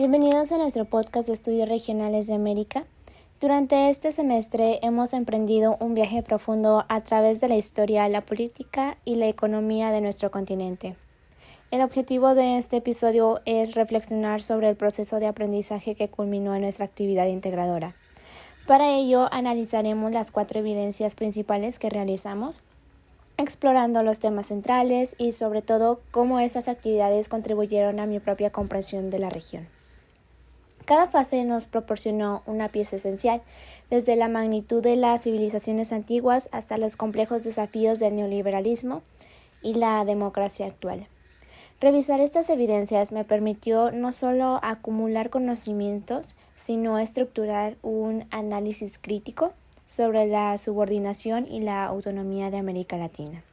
Bienvenidos a nuestro podcast de Estudios Regionales de América. Durante este semestre hemos emprendido un viaje profundo a través de la historia, la política y la economía de nuestro continente. El objetivo de este episodio es reflexionar sobre el proceso de aprendizaje que culminó en nuestra actividad integradora. Para ello, analizaremos las 4 evidencias principales que realizamos, explorando los temas centrales y sobre todo cómo esas actividades contribuyeron a mi propia comprensión de la región. Cada fase nos proporcionó una pieza esencial, desde la magnitud de las civilizaciones antiguas hasta los complejos desafíos del neoliberalismo y la democracia actual. Revisar estas evidencias me permitió no solo acumular conocimientos, sino estructurar un análisis crítico sobre la subordinación y la autonomía de América Latina.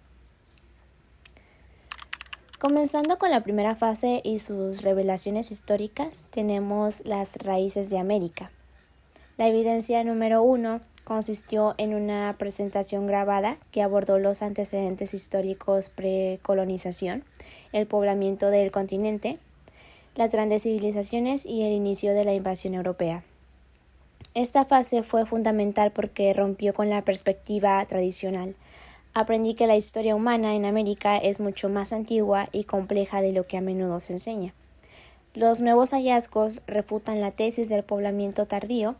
Comenzando con la primera fase y sus revelaciones históricas, tenemos las raíces de América. La evidencia número 1 consistió en una presentación grabada que abordó los antecedentes históricos precolonización, el poblamiento del continente, las grandes civilizaciones y el inicio de la invasión europea. Esta fase fue fundamental porque rompió con la perspectiva tradicional. Aprendí que la historia humana en América es mucho más antigua y compleja de lo que a menudo se enseña. Los nuevos hallazgos refutan la tesis del poblamiento tardío,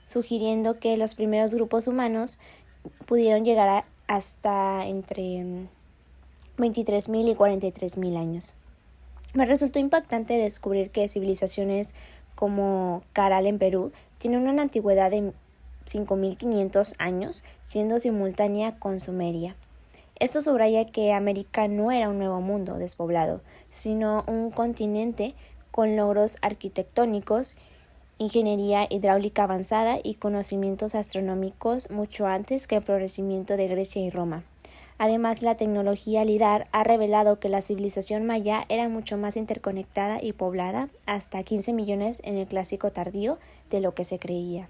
sugiriendo que los primeros grupos humanos pudieron llegar hasta entre 23.000 y 43.000 años. Me resultó impactante descubrir que civilizaciones como Caral en Perú tienen una antigüedad de 5.500 años, siendo simultánea con Sumeria. Esto subraya que América no era un nuevo mundo despoblado, sino un continente con logros arquitectónicos, ingeniería hidráulica avanzada y conocimientos astronómicos mucho antes que el florecimiento de Grecia y Roma. Además, la tecnología LIDAR ha revelado que la civilización maya era mucho más interconectada y poblada, hasta 15 millones en el Clásico tardío, de lo que se creía.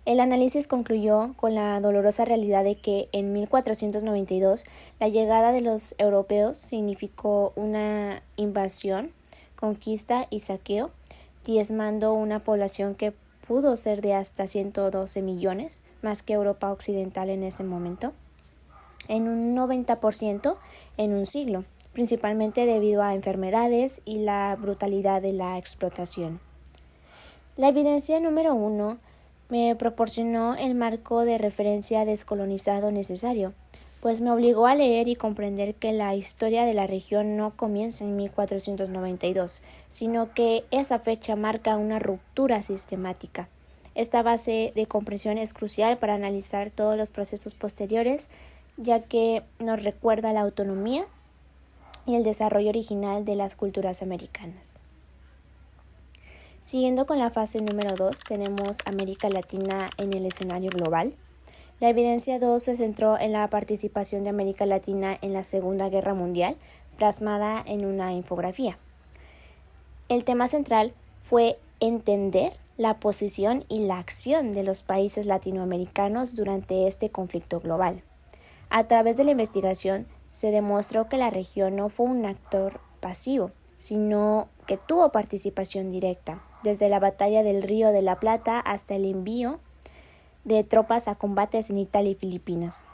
El análisis concluyó con la dolorosa realidad de que en 1492 la llegada de los europeos significó una invasión, conquista y saqueo, diezmando una población que pudo ser de hasta 112 millones, más que Europa occidental en ese momento, en un 90% en un siglo, principalmente debido a enfermedades y la brutalidad de la explotación. La evidencia número 1 me proporcionó el marco de referencia descolonizado necesario, pues me obligó a leer y comprender que la historia de la región no comienza en 1492, sino que esa fecha marca una ruptura sistemática. Esta base de comprensión es crucial para analizar todos los procesos posteriores, ya que nos recuerda la autonomía y el desarrollo original de las culturas americanas. Siguiendo con la fase número 2, tenemos América Latina en el escenario global. La evidencia 2 se centró en la participación de América Latina en la Segunda Guerra Mundial, plasmada en una infografía. El tema central fue entender la posición y la acción de los países latinoamericanos durante este conflicto global. A través de la investigación se demostró que la región no fue un actor pasivo, sino que tuvo participación directa, desde la batalla del Río de la Plata hasta el envío de tropas a combates en Italia y Filipinas.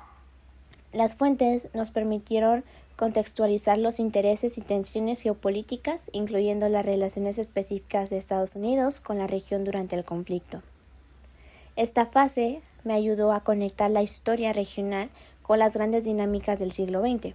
Las fuentes nos permitieron contextualizar los intereses y tensiones geopolíticas, incluyendo las relaciones específicas de Estados Unidos con la región durante el conflicto. Esta fase me ayudó a conectar la historia regional con las grandes dinámicas del siglo XX.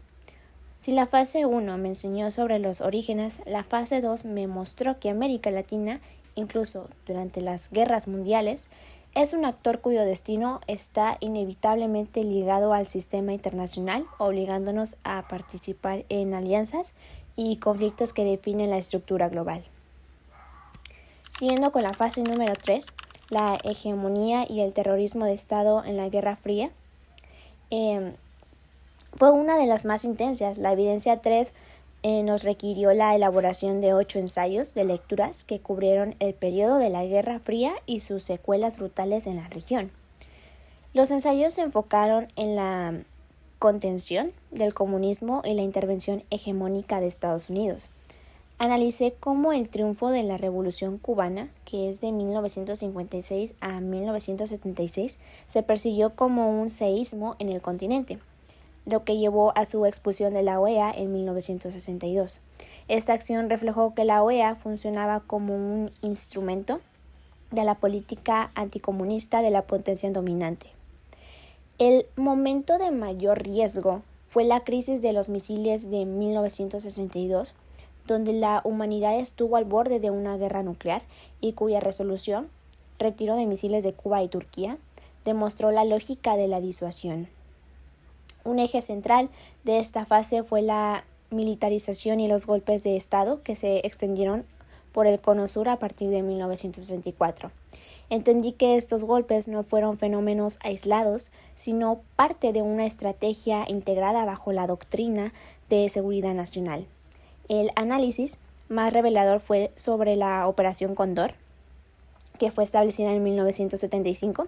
Si la fase 1 me enseñó sobre los orígenes, la fase 2 me mostró que América Latina, incluso durante las guerras mundiales, es un actor cuyo destino está inevitablemente ligado al sistema internacional, obligándonos a participar en alianzas y conflictos que definen la estructura global. Siguiendo con la fase número 3, la hegemonía y el terrorismo de Estado en la Guerra Fría, fue una de las más intensas. La evidencia 3 nos requirió la elaboración de 8 ensayos de lecturas que cubrieron el periodo de la Guerra Fría y sus secuelas brutales en la región. Los ensayos se enfocaron en la contención del comunismo y la intervención hegemónica de Estados Unidos. analicé cómo el triunfo de la Revolución cubana, que es de 1956 a 1976, se percibió como un seísmo en el continente, lo que llevó a su expulsión de la OEA en 1962. Esta acción reflejó que la OEA funcionaba como un instrumento de la política anticomunista de la potencia dominante. El momento de mayor riesgo fue la crisis de los misiles de 1962, donde la humanidad estuvo al borde de una guerra nuclear y cuya resolución, retiro de misiles de Cuba y Turquía, demostró la lógica de la disuasión. Un eje central de esta fase fue la militarización y los golpes de Estado que se extendieron por el Cono Sur a partir de 1964. Entendí que estos golpes no fueron fenómenos aislados, sino parte de una estrategia integrada bajo la doctrina de seguridad nacional. El análisis más revelador fue sobre la Operación Cóndor, que fue establecida en 1975,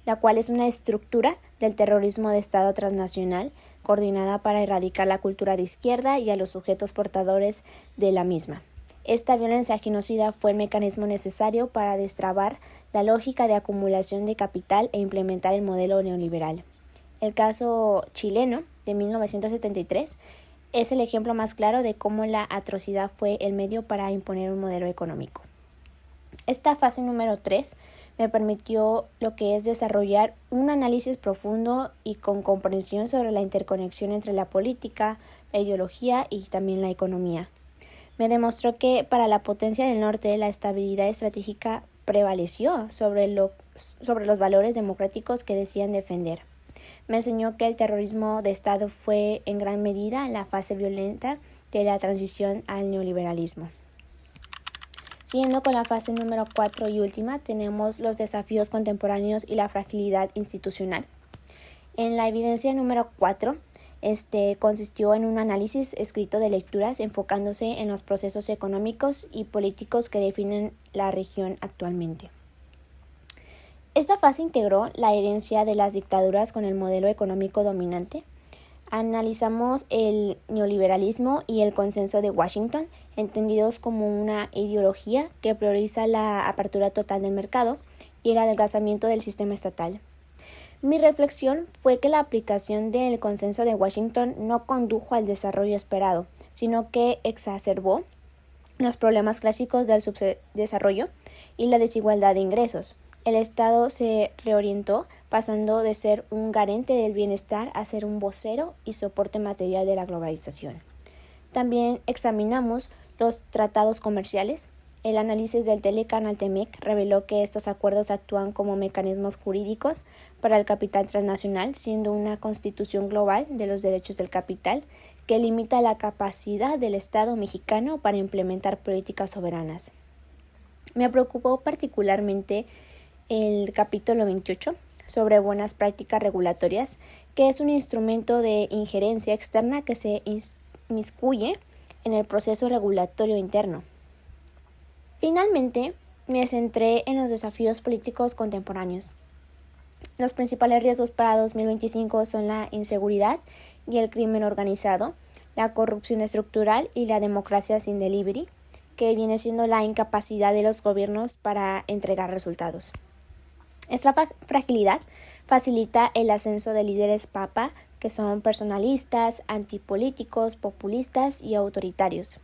la cual es una estructura del terrorismo de Estado transnacional coordinada para erradicar la cultura de izquierda y a los sujetos portadores de la misma. Esta violencia genocida fue el mecanismo necesario para destrabar la lógica de acumulación de capital e implementar el modelo neoliberal. El caso chileno de 1973 es el ejemplo más claro de cómo la atrocidad fue el medio para imponer un modelo económico. Esta fase número 3 me permitió lo que es desarrollar un análisis profundo y con comprensión sobre la interconexión entre la política, la ideología y también la economía. Me demostró que para la potencia del norte la estabilidad estratégica prevaleció sobre los valores democráticos que decían defender. Me enseñó que el terrorismo de Estado fue en gran medida la fase violenta de la transición al neoliberalismo. Siguiendo con la fase número 4 y última, tenemos los desafíos contemporáneos y la fragilidad institucional. En la evidencia número 4, consistió en un análisis escrito de lecturas enfocándose en los procesos económicos y políticos que definen la región actualmente. Esta fase integró la herencia de las dictaduras con el modelo económico dominante. Analizamos el neoliberalismo y el consenso de Washington, entendidos como una ideología que prioriza la apertura total del mercado y el adelgazamiento del sistema estatal. Mi reflexión fue que la aplicación del consenso de Washington no condujo al desarrollo esperado, sino que exacerbó los problemas clásicos del subdesarrollo y la desigualdad de ingresos. El Estado se reorientó, pasando de ser un garante del bienestar a ser un vocero y soporte material de la globalización. También examinamos los tratados comerciales. El análisis del Telecanal-Temec reveló que estos acuerdos actúan como mecanismos jurídicos para el capital transnacional, siendo una constitución global de los derechos del capital que limita la capacidad del Estado mexicano para implementar políticas soberanas. Me preocupó particularmente el capítulo 28 sobre buenas prácticas regulatorias, que es un instrumento de injerencia externa que se inmiscuye en el proceso regulatorio interno. Finalmente, me centré en los desafíos políticos contemporáneos. Los principales riesgos para 2025 son la inseguridad y el crimen organizado, la corrupción estructural y la democracia sin delivery, que viene siendo la incapacidad de los gobiernos para entregar resultados. Esta fragilidad facilita el ascenso de líderes papa que son personalistas, antipolíticos, populistas y autoritarios.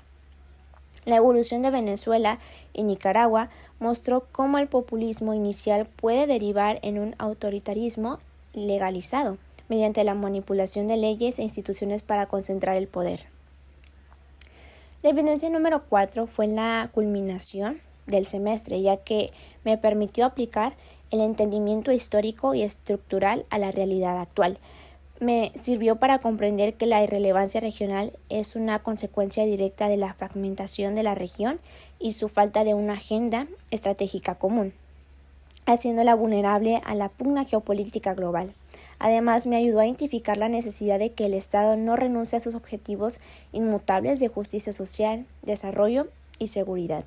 La evolución de Venezuela y Nicaragua mostró cómo el populismo inicial puede derivar en un autoritarismo legalizado mediante la manipulación de leyes e instituciones para concentrar el poder. La evidencia número 4 fue la culminación del semestre, ya que me permitió aplicar el entendimiento histórico y estructural a la realidad actual. Me sirvió para comprender que la irrelevancia regional es una consecuencia directa de la fragmentación de la región y su falta de una agenda estratégica común, haciéndola vulnerable a la pugna geopolítica global. Además, me ayudó a identificar la necesidad de que el Estado no renuncie a sus objetivos inmutables de justicia social, desarrollo y seguridad.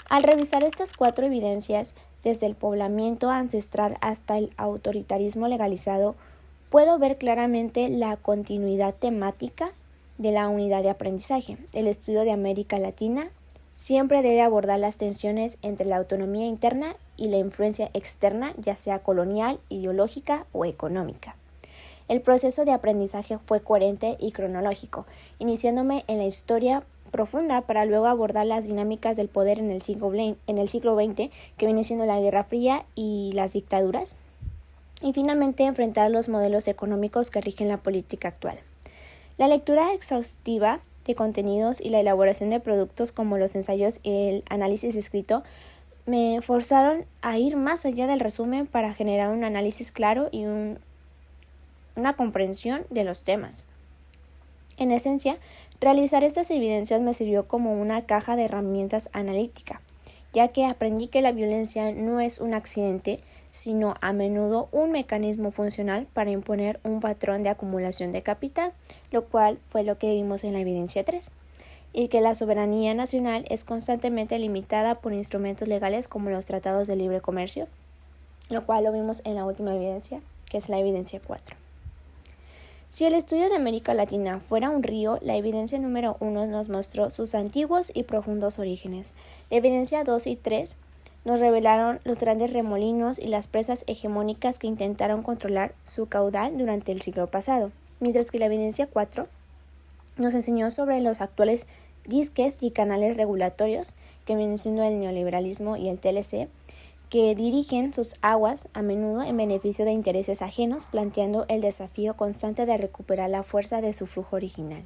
Al revisar estas 4 evidencias, desde el poblamiento ancestral hasta el autoritarismo legalizado, puedo ver claramente la continuidad temática de la unidad de aprendizaje. El estudio de América Latina siempre debe abordar las tensiones entre la autonomía interna y la influencia externa, ya sea colonial, ideológica o económica. El proceso de aprendizaje fue coherente y cronológico, iniciándome en la historia profunda para luego abordar las dinámicas del poder en el siglo XX, que viene siendo la Guerra Fría y las dictaduras, y finalmente enfrentar los modelos económicos que rigen la política actual. La lectura exhaustiva de contenidos y la elaboración de productos como los ensayos y el análisis escrito me forzaron a ir más allá del resumen para generar un análisis claro y una comprensión de los temas. En esencia, realizar estas evidencias me sirvió como una caja de herramientas analítica, ya que aprendí que la violencia no es un accidente, sino a menudo un mecanismo funcional para imponer un patrón de acumulación de capital, lo cual fue lo que vimos en la evidencia 3, y que la soberanía nacional es constantemente limitada por instrumentos legales como los tratados de libre comercio, lo cual lo vimos en la última evidencia, que es la evidencia 4. Si el estudio de América Latina fuera un río, la evidencia número 1 nos mostró sus antiguos y profundos orígenes. La evidencia 2 y 3 nos revelaron los grandes remolinos y las presas hegemónicas que intentaron controlar su caudal durante el siglo pasado, mientras que la evidencia 4 nos enseñó sobre los actuales diques y canales regulatorios, que vienen siendo el neoliberalismo y el TLC, que dirigen sus aguas a menudo en beneficio de intereses ajenos, planteando el desafío constante de recuperar la fuerza de su flujo original.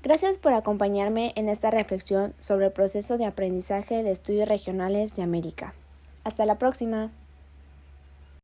Gracias por acompañarme en esta reflexión sobre el proceso de aprendizaje de estudios regionales de América. Hasta la próxima.